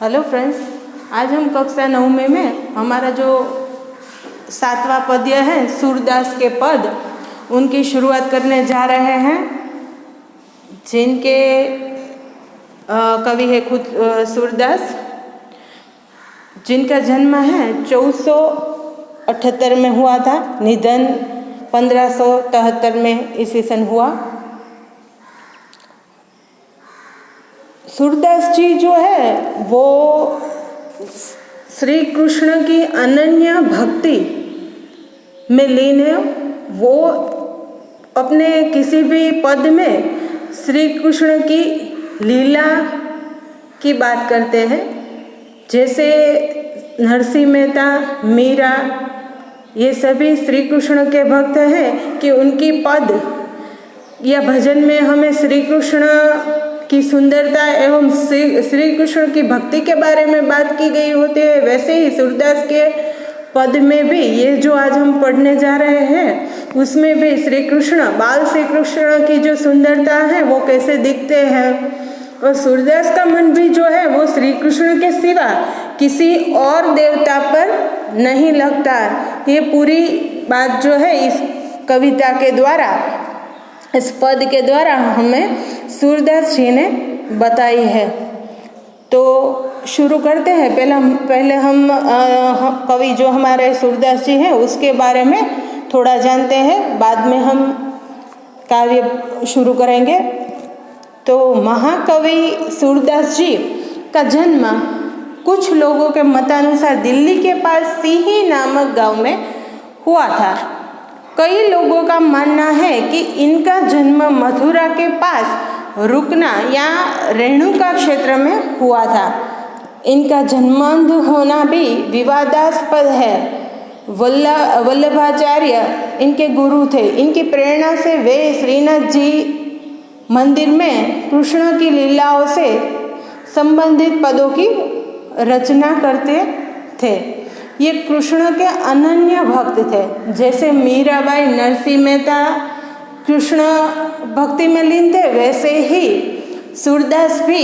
Hello friends, आज हम कक्षा 9 में हमारा जो 7वां पद्य है सूरदास के पद, उनकी शुरुआत करने जा रहे हैं। जिनके कवि है खुद सूरदास, जिनका जन्म है 1478 में हुआ था, निधन 1573 में ईस्वी सन हुआ। सूरदास जी जो है वो श्री कृष्ण की अनन्य भक्ति में लीन है। वो अपने किसी भी पद में श्री कृष्ण की लीला की बात करते हैं। जैसे नरसिंह मेहता, मीरा, ये सभी श्री कृष्ण के भक्त हैं कि उनकी पद या भजन में हमें श्री कृष्ण की सुंदरता एवं श्री कृष्ण की भक्ति के बारे में बात की गई होती है। वैसे ही सूरदास के पद में भी ये जो आज हम पढ़ने जा रहे हैं, उसमें भी श्री कृष्ण, बाल श्री कृष्ण की जो सुंदरता है वो कैसे दिखते हैं। और सूरदास का मन भी जो है वो श्री कृष्ण के सिवा किसी और देवता पर नहीं लगता। ये पूरी बात जो है इस कविता के द्वारा, इस पद के द्वारा हमें सूरदास जी ने बताई है। तो शुरू करते हैं। पहले हम कवि जो हमारे सूरदास जी हैं उसके बारे में थोड़ा जानते हैं, बाद में हम काव्य शुरू करेंगे। तो महाकवि सूरदास जी का जन्म कुछ लोगों के मतानुसार दिल्ली के पास सीही नामक गांव में हुआ था। कई लोगों का मानना है कि इनका जन्म मथुरा के पास रुकना या रेणुका क्षेत्र में हुआ था। इनका जन्मांध होना भी विवादास्पद है। वल्लभाचार्य इनके गुरु थे। इनकी प्रेरणा से वे श्रीनाथ जी मंदिर में कृष्ण की लीलाओं से संबंधित पदों की रचना करते थे। ये कृष्ण के अनन्य भक्त थे। जैसे मीराबाई, नरसिंह मेहता कृष्ण भक्ति में लीन थे, वैसे ही सूरदास भी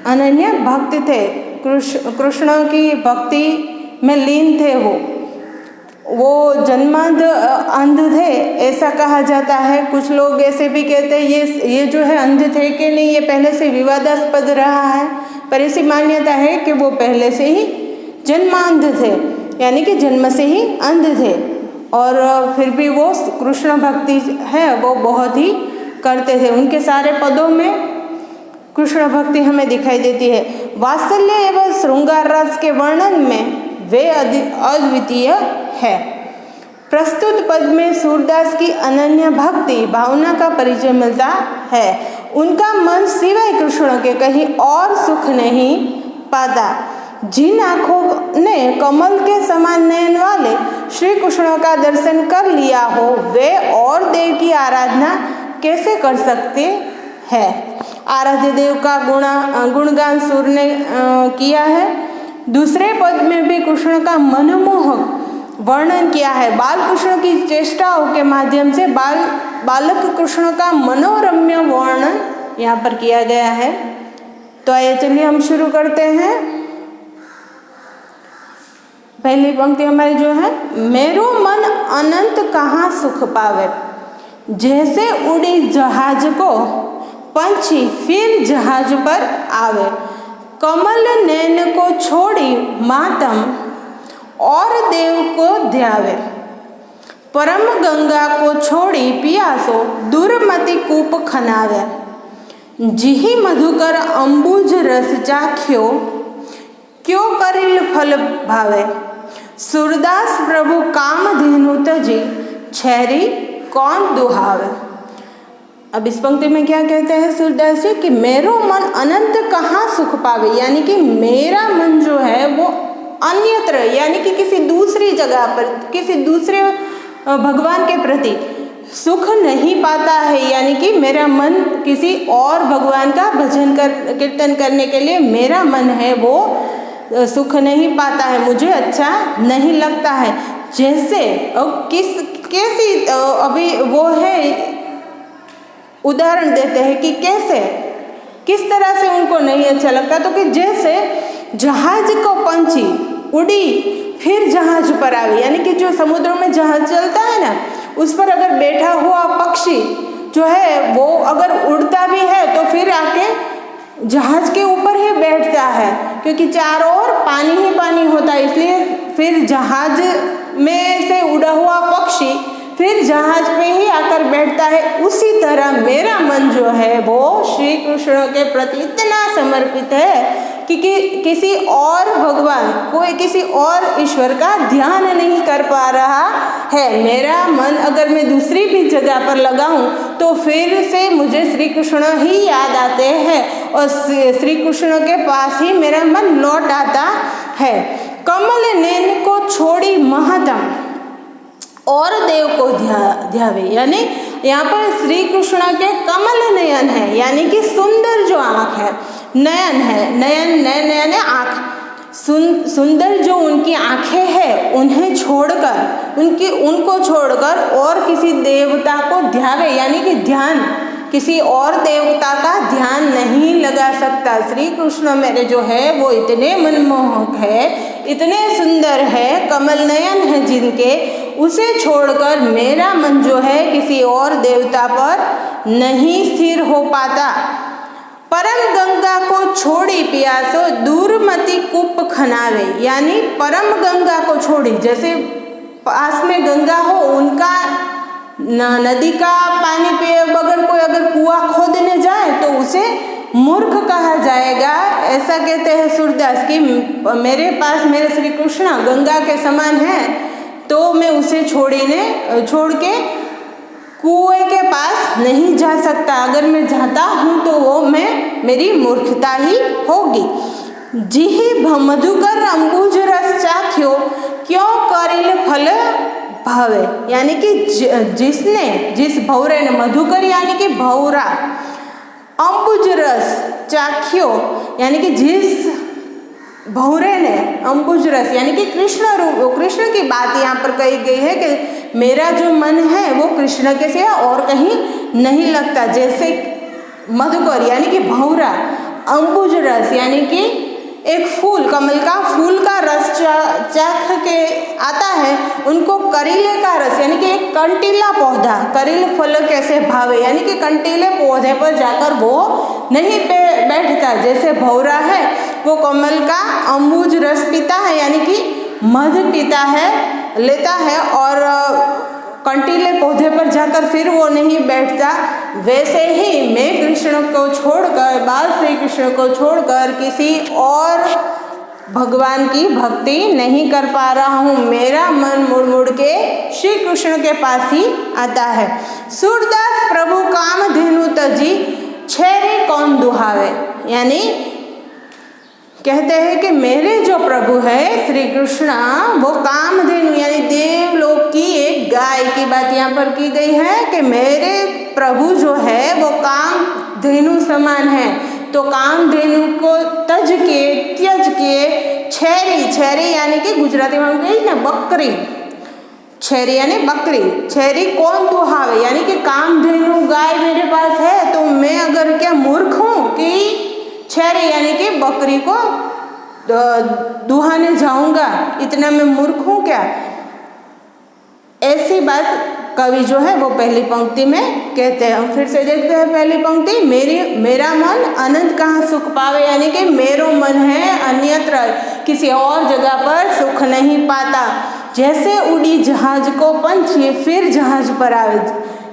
अनन्य भक्त थे। कृष्ण की भक्ति में लीन थे। वो जन्मांध अंध थे ऐसा कहा जाता है। कुछ लोग ऐसे भी कहते हैं ये जो है अंध थे कि नहीं, ये पहले से विवादास्पद रहा है। पर ऐसी मान्यता है कि वो पहले से ही जन्मांध थे, यानी कि जन्म से ही अंध थे। और फिर भी वो कृष्ण भक्ति है वो बहुत ही करते थे। उनके सारे पदों में कृष्ण भक्ति हमें दिखाई देती है। वात्सल्य एवं श्रृंगार रस के वर्णन में वे अद्वितीय है। प्रस्तुत पद में सूरदास की अनन्य भक्ति भावना का परिचय मिलता है। उनका मन सिवाय कृष्ण के कहीं और सुख नहीं पाता। जिन आँखों ने कमल के समान नयन वाले श्री कृष्ण का दर्शन कर लिया हो, वे और देव की आराधना कैसे कर सकते हैं। आराध्य देव का गुणगान सूर ने किया है। दूसरे पद में भी कृष्ण का मनमोहक वर्णन किया है। बाल कृष्ण की चेष्टाओं के माध्यम से बालक कृष्ण का मनोरम्य वर्णन यहाँ पर किया गया है। तो आइए चलिए हम शुरू करते हैं। पहली पंक्ति हमारी जो है, मेरो मन अनंत कहाँ सुख पावे, जैसे उड़ी जहाज को पंछी फिर जहाज पर आवे। कमल नैन को छोड़ी मातम और देव को ध्यावे। परम गंगा को छोड़ी पियासो दुर्मति कूप खनावे। जिहि मधुकर अंबुज रस चाख्यो क्यों करिल फल भावे। सूरदास प्रभु कामधेनु तजी छैरी कौन दुहावे। अब इस पंक्ति में क्या कहते हैं सूरदास जी कि मेरो मन अनंत कहाँ सुख पावे, यानी कि मेरा मन जो है वो अन्यत्र, यानी कि किसी दूसरी जगह पर, किसी दूसरे भगवान के प्रति सुख नहीं पाता है। यानी कि मेरा मन किसी और भगवान का भजन कीर्तन करने के लिए मेरा मन है वो सुख नहीं पाता है, मुझे अच्छा नहीं लगता है। जैसे कैसी अभी वो है, उदाहरण देते हैं कि कैसे, किस तरह से उनको नहीं अच्छा लगता। तो कि जैसे जहाज को पंछी उड़ी फिर जहाज पर आवे, यानी कि जो समुद्र में जहाज चलता है ना, उस पर अगर बैठा हुआ पक्षी जो है वो अगर उड़ता भी है तो फिर आके जहाज के ऊपर ही बैठता है, क्योंकि चारों ओर पानी ही पानी होता है, इसलिए फिर जहाज में से उड़ा हुआ पक्षी फिर जहाज पे ही आकर बैठता है। उसी तरह मेरा मन जो है वो श्री कृष्ण के प्रति इतना समर्पित है कि किसी और भगवान, कोई किसी और ईश्वर का ध्यान नहीं कर पा रहा है। मेरा मन अगर मैं दूसरी भी जगह पर लगाऊं तो फिर से मुझे श्री कृष्ण ही याद आते हैं और श्री कृष्ण के पास ही मेरा मन लौट आता है। कमल नैन को छोड़ी महतम और देव को ध्यावे, यानी यहाँ पर श्री कृष्ण के कमल नयन है, यानी कि सुंदर जो आँख है, नयन है, नयन यानी आँख, सुंदर जो उनकी आँखें हैं उन्हें छोड़कर, उनको छोड़कर और किसी देवता को ध्यावे, यानी कि ध्यान, किसी और देवता का ध्यान नहीं लगा सकता। श्री कृष्ण मेरे जो है वो इतने मनमोहक है, इतने सुंदर है, कमल नयन है जिनके, उसे छोड़कर मेरा मन जो है किसी और देवता पर नहीं स्थिर हो पाता। परम गंगा को छोड़ी प्यासो दूरमती कूप खनावे, यानी परम गंगा को छोड़ी, जैसे पास में गंगा हो, उनका नदी का पानी पिए बगैर कोई अगर कुआं खोदने जाए तो उसे मूर्ख कहा जाएगा। ऐसा कहते हैं सूरदास कि मेरे पास मेरे श्री कृष्ण गंगा के समान है तो मैं उसे छोड़ के कुएं के पास नहीं जा सकता, अगर मैं जाता हूँ तो वो मेरी मूर्खता ही होगी। जिहि मधुकर अंबुज रस चाख्यो क्यों करिल फल भावे, यानी कि जिस भौरे ने, मधुकर यानी कि भौरा, अंबुज रस चाख्यो यानी कि जिस भौरे ने अंबुज रस यानी कि कृष्ण की बात यहाँ पर कही गई है कि मेरा जो मन है वो कृष्ण के सिवा और कहीं नहीं लगता। जैसे मधुकर यानी कि भौरा, अंबुज रस यानी कि एक फूल, कमल का फूल का रस चाख के आता है, उनको करीले का रस यानी कि एक कंटीला पौधा, करील फल कैसे भावे, यानी कि कंटीले पौधे पर जाकर वो नहीं बैठता। जैसे भौरा है वो कमल का अंबुज रस पीता है, यानी कि मध पीता है, लेता है, और कंटीले पौधे पर जाकर फिर वो नहीं बैठता, वैसे ही मैं कृष्ण को छोड़कर, बाल श्री कृष्ण को छोड़कर किसी और भगवान की भक्ति नहीं कर पा रहा हूँ। मेरा मन मुड़ मुड़ के श्री कृष्ण के पास ही आता है। सूरदास प्रभु काम धेनु तजी छेरे कौन दुहावे, यानी कहते हैं कि मेरे जो प्रभु है श्री कृष्ण वो कामधेनु यानी देवलोक की एक गाय की बात यहाँ पर की गई है कि मेरे प्रभु जो है वो कामधेनु समान है। तो कामधेनु को त्यज के छेरी यानी कि गुजराती में हम कहें ना बकरी, छेरी यानी बकरी, छेरी कौन दुहावे यानी कि कामधेनु गाय मेरे पास है तो मैं अगर क्या मूर्ख हूँ कि छेरी यानी कि बकरी को दुहाने जाऊंगा, इतना मैं मूर्ख हूँ क्या। ऐसी बात कवि जो है वो पहली पंक्ति में कहते हैं। हम फिर से देखते हैं पहली पंक्ति, मेरा मन अनंत कहाँ सुख पावे, यानी कि मेरो मन है अन्यत्र किसी और जगह पर सुख नहीं पाता। जैसे उड़ी जहाज को पंछी फिर जहाज पर आवे,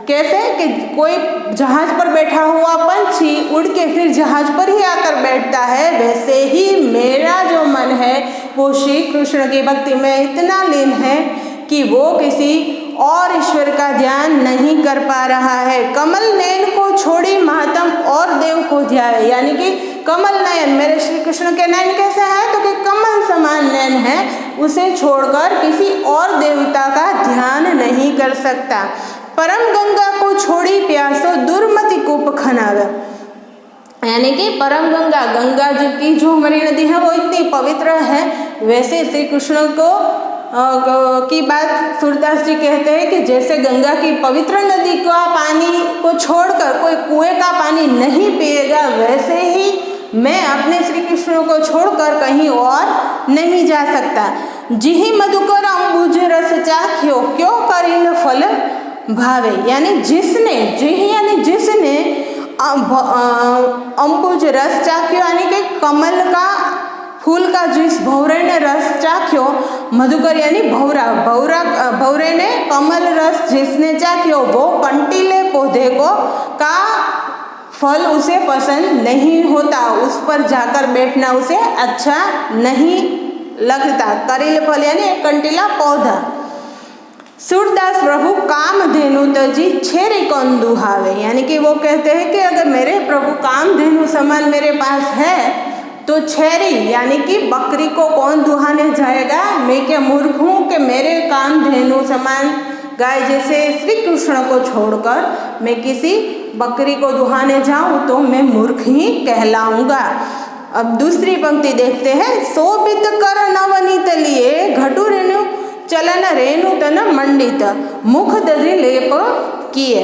कैसे कि कोई जहाज पर बैठा हुआ पंछी उड़ के फिर जहाज पर ही आकर बैठता है, वैसे ही मेरा जो मन है वो श्री कृष्ण की भक्ति में इतना लीन है कि वो किसी और ईश्वर का ध्यान नहीं कर पा रहा है। कमल नयन को छोड़ी महात्म और देव को ध्याए, यानी कि कमल नयन मेरे श्री कृष्ण के नयन कैसे है तो कि कमल समान नयन है, उसे छोड़कर किसी और देवता का ध्यान नहीं कर सकता। परम गंगा को छोड़ी प्यासो दुर्मति कूप खनावे, यानी कि परम गंगा जी की जो हमारी नदी है वो इतनी पवित्र है, वैसे श्री कृष्ण की बात सूरदास जी कहते हैं कि जैसे गंगा की पवित्र नदी का पानी को छोड़कर कोई कुएं का पानी नहीं पिएगा, वैसे ही मैं अपने श्री कृष्ण को छोड़कर कहीं और नहीं जा सकता। जिहि मधुकर अंबुज रस चाख्यो, क्यों करिन फल भावे। यानी जिसने, जिहि यानी जिसने अंबुज रस चाख्यो यानी कि कमल का फूल का जिस भौरे ने रस चाख्यो, मधुकर यानी भौरा, भौरे ने कमल रस जिसने चाख्यो, वो कंटीले पौधे को का फल उसे पसंद नहीं होता, उस पर जाकर बैठना उसे अच्छा नहीं लगता। करील फल यानी एक कंटीला पौधा। सूरदास प्रभु कामधेनु तजी छेरी कौन दुहावे। यानी कि वो कहते हैं कि अगर मेरे प्रभु कामधेनु समान मेरे पास है तो छेरी यानी कि बकरी को कौन दुहाने जाएगा। मैं क्या मूर्ख हूँ कि मेरे कामधेनु समान गाय जैसे श्री कृष्ण को छोड़कर मैं किसी बकरी को दुहाने जाऊँ तो मैं मूर्ख ही कहलाऊंगा। अब दूसरी पंक्ति देखते हैं। शोभित कर नवनीत लिए, घटु रेणु चलन रेणु तन मंडित, मुख दधि लेप किए,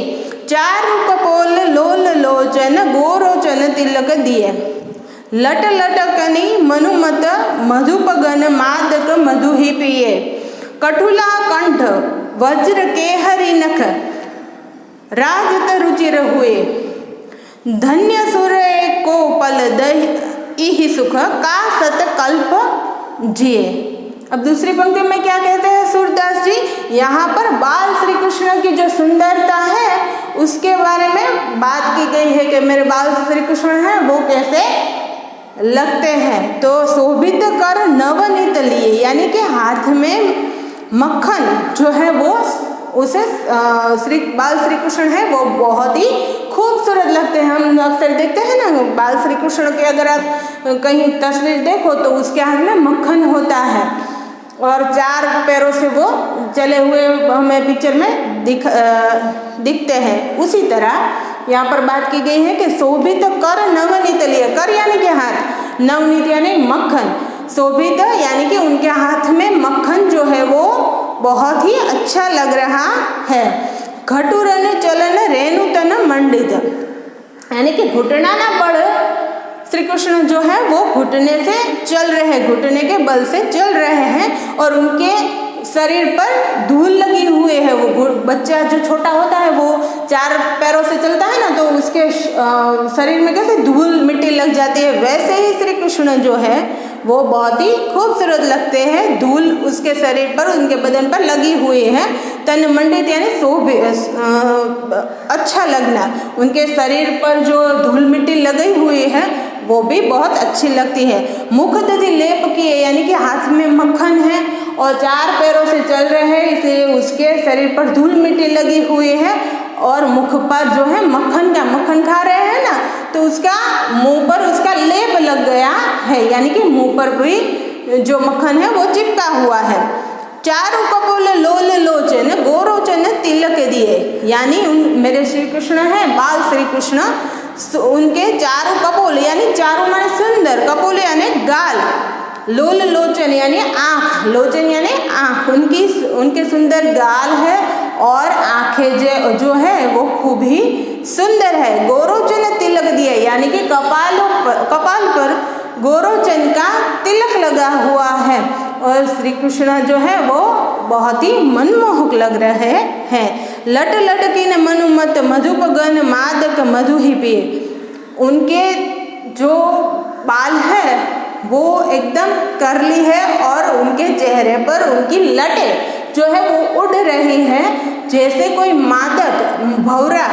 चारु कपोल लोल लोचन, गोरोचन तिलक दिए, लट लटकनी मनुमत, मधुपगन मादक मधु ही पिए, कठुला कंठ वज्र के हरि नख, राजत रुचिर हुए, धन्य सुर को पल दही सुख, का सत कल्प जिए। अब दूसरी पंक्ति में क्या कहते हैं सूरदास जी, यहाँ पर बाल श्री कृष्ण की जो सुंदरता है उसके बारे में बात की गई है कि मेरे बाल श्री कृष्ण हैं वो कैसे लगते हैं। तो शोभित कर नवनीत लिए यानी कि हाथ में मक्खन जो है वो उसे बाल श्री कृष्ण है वो बहुत ही खूबसूरत लगते हैं। हम अक्सर देखते हैं ना बाल श्री कृष्ण के, अगर आप कहीं तस्वीर देखो तो उसके हाथ में मक्खन होता है और 4 पैरों से वो चले हुए हमें पिक्चर में दिखते हैं। उसी तरह यहाँ पर बात की गई है कि शोभित कर नवनीत लिए, कर यानी कि हाथ, नवनीत यानी मक्खन, शोभित यानी कि उनके हाथ में मक्खन जो है वो बहुत ही अच्छा लग रहा है। घटुरन चलन रेणु तन मंडित यानी कि घुटना ना बढ़ श्री कृष्ण जो है वो घुटने से चल रहे हैं, घुटने के बल से चल रहे हैं और उनके शरीर पर धूल लगी हुई है। वो बच्चा जो छोटा होता है वो 4 पैरों से चलता है ना, तो उसके शरीर में कैसे धूल मिट्टी लग जाती है, वैसे ही श्री कृष्ण जो है वो बहुत ही खूबसूरत लगते हैं। धूल उसके शरीर पर, उनके बदन पर लगी हुई है। तन मंडित यानी अच्छा लगना, उनके शरीर पर जो धूल मिट्टी लगी हुई है वो भी बहुत अच्छी लगती है। मुख दधि लेप किए यानी कि हाथ में मक्खन है और 4 पैरों से चल रहे हैं, इसलिए उसके शरीर पर धूल मिट्टी लगी हुई है और मुख पर जो है मक्खन खा रहे हैं ना, तो उसका मुंह पर उसका लेप लग गया है, यानी कि मुंह पर भी जो मक्खन है वो चिपका हुआ है। चारु कपोल लोल लोचन, गोरोचन तिलक दिए यानी मेरे श्री कृष्ण हैं बाल श्री कृष्ण, उनके चारों कपोल यानी चारों माने सुंदर, कपोल यानी गाल, लोल लोचन यानी आँख, लोचन यानी आँख, उनके सुंदर गाल है और आँखें जो है वो खूब ही सुंदर है। गोरोचन तिलक दिए यानी कि कपाल पर गोरोचन का तिलक लगा हुआ है और श्री कृष्ण जो है वो बहुत ही मनमोहक लग रहे हैं। लट लटकीन मनुमत, मधुपगन मादक मधु ही पिए, उनके जो बाल है वो एकदम करली है और उनके चेहरे पर उनकी लटें जो है वो उड़ रही है जैसे कोई मादक भौरा,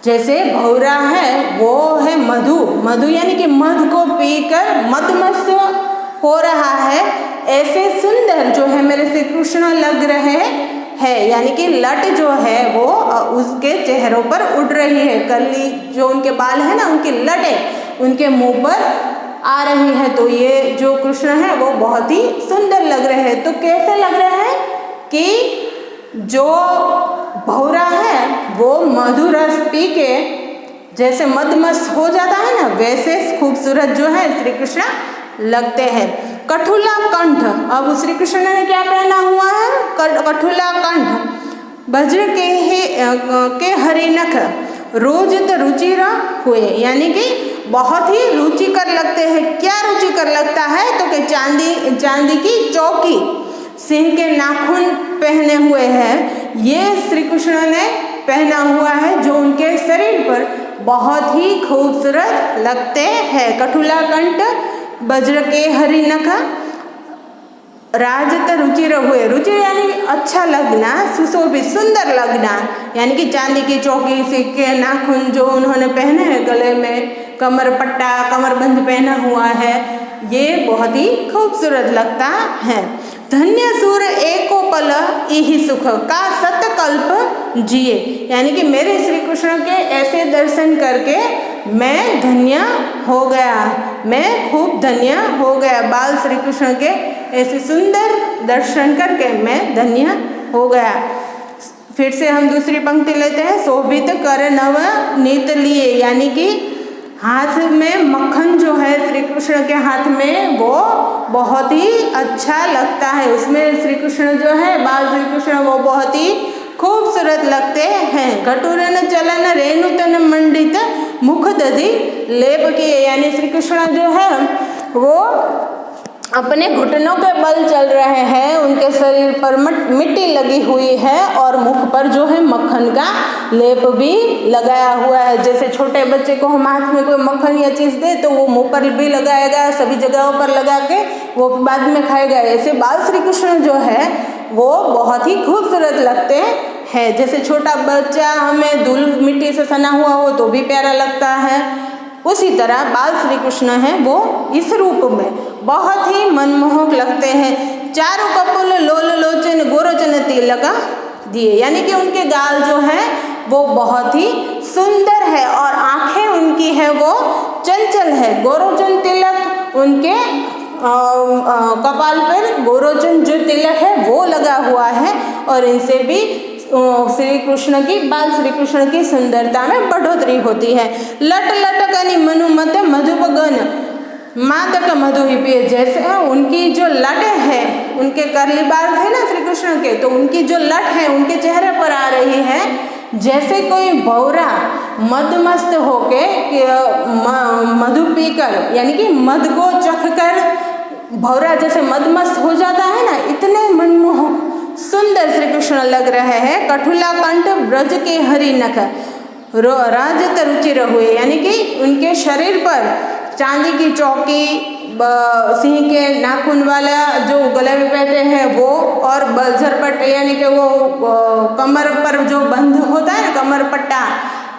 जैसे भौरा है वो है मधु यानी कि मध को पीकर मदमस्त हो रहा है, ऐसे सुंदर जो है मेरे श्री कृष्ण लग रहे हैं। यानी कि लट जो है वो उसके चेहरों पर उड़ रही है, करली जो उनके बाल है ना उनकी लटें उनके मुंह पर आ रही है। तो ये जो कृष्ण है वो बहुत ही सुंदर लग रहे हैं। तो कैसे लग रहे हैं कि जो भौरा है वो मधुर रस पी के जैसे मदमस्त हो जाता है ना, वैसे खूबसूरत जो है श्री कृष्ण लगते हैं। कठुला कंठ, अब श्री कृष्ण ने क्या पहना हुआ है, कठुला कंठ, वज्र के हरि नख, रोजित रुचिर हुए यानी कि बहुत ही रुचिकर लगते हैं। क्या रुचिकर लगता है? तो कि चांदी की चौकी, सिंह के नाखून पहने हुए हैं, ये श्री कृष्ण ने पहना हुआ है, जो उनके शरीर पर बहुत ही खूबसूरत लगते हैं। कठुला कंठ वज्र के हरि नख राजत रुचिर हुए। रुचि यानी अच्छा लगना, सुशोभित सुंदर लगना, यानी कि चांदी की चौकी, सिंह के नाखून जो उन्होंने पहने हैं, गले में कमर पट्टा, कमरबंद पहना हुआ है, ये बहुत ही खूबसूरत लगता है। धन्य सूर एको पल इहि सुख का सतकल्प जिए, यानी कि मेरे श्री कृष्ण के ऐसे दर्शन करके मैं धन्य हो गया, मैं खूब धन्य हो गया। बाल श्री कृष्ण के ऐसे सुंदर दर्शन करके मैं धन्य हो गया। फिर से हम दूसरी पंक्ति लेते हैं। शोभित कर नव नीत लिए, यानी कि हाथ में मक्खन जो है श्री कृष्ण के हाथ में, वो बहुत ही अच्छा लगता है। उसमें श्री कृष्ण जो है, बाल श्री कृष्ण, वो बहुत ही खूबसूरत लगते हैं। कटोरन चलन रेणुतन मंडित मुख दधि लेप किए, यानी श्री कृष्ण जो है वो अपने घुटनों के बल चल रहे हैं, उनके शरीर पर मिट्टी लगी हुई है और मुख पर जो है मक्खन का लेप भी लगाया हुआ है। जैसे छोटे बच्चे को हम हाथ में कोई मक्खन या चीज़ दे तो वो मुंह पर भी लगाएगा, सभी जगहों पर लगा के वो बाद में खाएगा। ऐसे बाल श्री कृष्ण जो है वो बहुत ही खूबसूरत लगते हैं। जैसे छोटा बच्चा हमें धूल मिट्टी से सना हुआ हो तो भी प्यारा लगता है, उसी तरह बाल श्री कृष्ण हैं वो इस रूप में बहुत ही मनमोहक लगते हैं। चारु कपोल लोल लोचन गोरोचन तिलक दिए, यानी कि उनके गाल जो है वो बहुत ही सुंदर है और आंखें उनकी है वो चंचल है। गोरोचन तिलक, उनके कपाल पर गोरोचन जो तिलक है वो लगा हुआ है और इनसे भी श्री कृष्ण की, बाल श्री कृष्ण की सुंदरता में बढ़ोतरी होती है। लट लटकनी मनुमत मधुपगन मादक मधु ही पिए, जैसे उनकी जो लट है, उनके करली बाल थे ना श्री कृष्ण के, तो उनकी जो लट है उनके चेहरे पर आ रही है, जैसे कोई भौरा मदमस्त होके मधु पीकर, यानी कि मद को चखकर भौरा जैसे मदमस्त हो जाता है ना, इतने मनमोहक सुंदर श्री कृष्ण लग रहे हैं। कठुला कंठ ब्रज के हरि नख राजत रुचिर हुए, यानी कि उनके शरीर पर चांदी की चौकी, सिंह के नाखून वाला जो गले में पहनते हैं वो, और झरपट यानी कि वो कमर पर जो बंद होता है कमर पट्टा,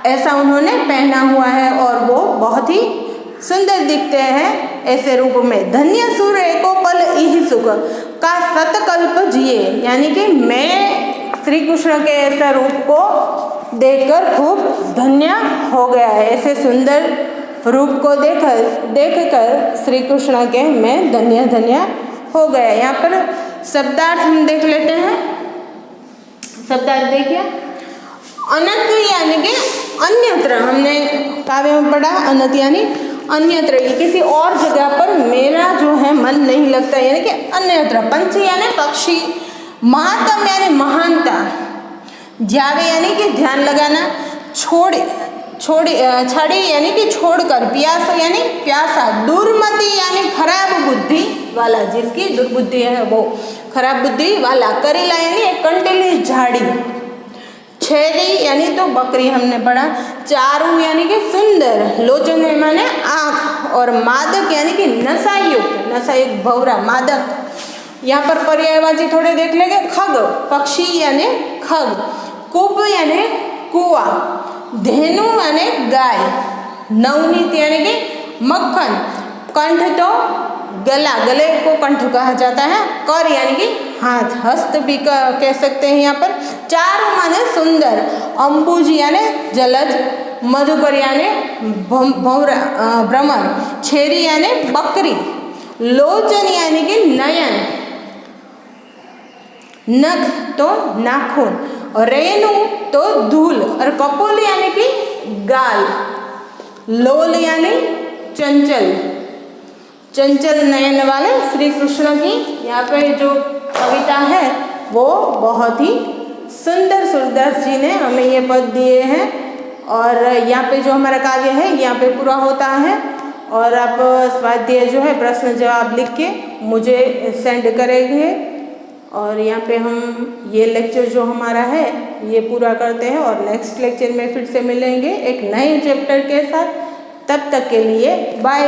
ऐसा उन्होंने पहना हुआ है और वो बहुत ही सुंदर दिखते हैं ऐसे रूप में। धन्य सूर एको पल इहि सुख का सतकल्प जिए, यानी कि मैं श्री कृष्ण के ऐसा रूप को देखकर खूब धन्य हो गया है। ऐसे सुंदर रूप को देखकर श्री कृष्ण के मैं धन्य धन्य हो गया। यहाँ पर शब्दार्थ हम देख लेते हैं। शब्दार्थ देखिए, अनंत यानी कि अन्यत्र, हमने काव्य में पढ़ा अनंत यानी अन्यत्र, किसी और जगह पर मेरा जो है मन नहीं लगता, यानी कि अन्यत्र। पंछी यानी पक्षी, महात्म यानी महानता, जावे यानी कि ध्यान लगाना, छड़ी यानी कि छोड़कर, प्यासा यानी प्यासा, दुर्मति यानी खराब बुद्धि वाला, जिसकी दुर्बुद्धि है वो खराब बुद्धि वाला, करेला यानी एक कंटीली झाड़ी, छेरी यानी तो बकरी हमने पढ़ा, चारू यानी कि सुंदर, लोचन माने आँख, और मादक यानी कि नशायुक्त भौरा मादक। यहाँ पर पर्यायवाची थोड़े देख लेंगे। खग पक्षी यानी खग, कुब यानी कुआ, धेनु यानी गाय, नवनीत यानी कि मक्खन, कंठ तो गला, गले को कंठ कहा जाता है, कर यानी कि हाथ, हस्त भी कह सकते हैं यहाँ पर। चारु माने सुंदर, अंबुज यानी जलज, मधुकर यानी भ्रमर, छेरी यानी बकरी, लोचन यानी कि नयन, नख तो नाखून, और रेणु तो धूल, और कपोल यानी कि गाल, लोल यानी चंचल नयन वाले श्री कृष्ण की यहाँ पे जो कविता है वो बहुत ही सुंदर सूरदास जी ने हमें ये पद दिए हैं और यहाँ पे जो हमारा कार्य है यहाँ पे पूरा होता है। और आप स्वाध्याय जो है प्रश्न जवाब लिख के मुझे सेंड करेंगे। और यहाँ पे हम ये लेक्चर जो हमारा है ये पूरा करते हैं और नेक्स्ट लेक्चर में फिर से मिलेंगे एक नए चैप्टर के साथ। तब तक के लिए बाय।